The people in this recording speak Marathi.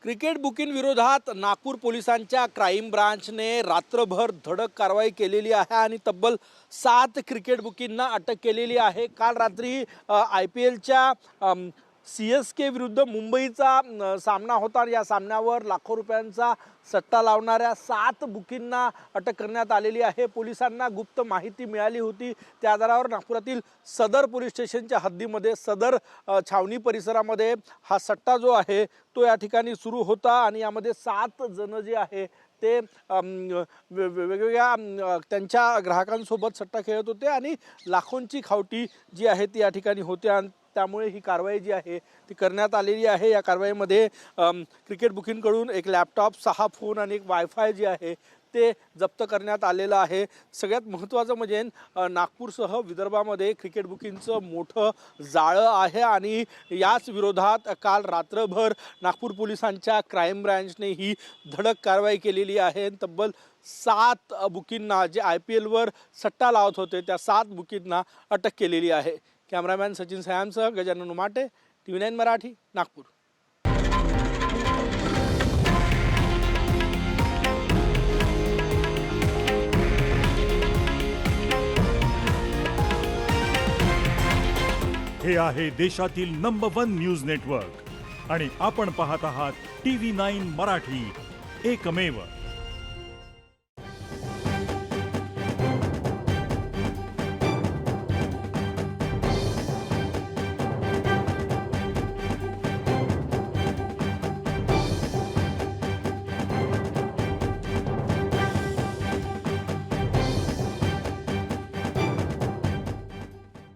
क्रिकेट बुकिंग विरोधात नागपूर पोलिसांच्या क्राईम ब्रांचने रात्रभर धडक कारवाई केलेली आहे आणि तब्बल 7 क्रिकेट बुकिंगना अटक केलेली आहे। काल रात्री IPLच्या CSK विरुद्ध मुंबईचा सामना होता। या सामन्यावर लाखो रुपयांचा सट्टा लावणाऱ्या 7 बुकिंगना अटक करण्यात आलेली आहे। पोलिसांना गुप्त माहिती मिळाली होती, त्या आधारावर नागपुरातील सदर पोलीस स्टेशनच्या हद्दीमध्ये सदर छावणी परिसरामध्ये हा सट्टा जो आहे तो या ठिकाणी सुरू होता आणि यामध्ये 7 जण जे आहे ते वेगवेगळ्या त्यांच्या ग्राहकांसोबत सट्टा खेळत होते आणि लाखोंची खावटी जी आहे ती या ठिकाणी होते आणि त्यामुळे ही कारवाई जी आहे ती करण्यात आलेली आहे। या कारवाईमध्ये क्रिकेट बुकिंगकडून एक लॅपटॉप, 6 फोन आणि एक वायफाय जे आहे ते जप्त करण्यात आलेलं आहे। सगळ्यात महत्त्वाचं म्हणजे नागपूरसह विदर्भामध्ये क्रिकेट बुकिंगचं मोठं जाळं आहे आणि याच विरोधात काल रात्रभर नागपूर पोलिसांच्या क्राईम ब्रँचने ही धडक कारवाई केलेली आहे। तब्बल 7 बुकिंगना जे IPLवर सट्टा लावत होते त्या 7 बुकिंगना अटक केलेली आहे। कॅमेरामॅन सचिन सयामसह गजानन उमाटे, TV9 मराठी, नागपूर। हे आहे देशातील नंबर 1 न्यूज नेटवर्क आणि आपण पाहत आहात TV9 मराठी, एकमेव।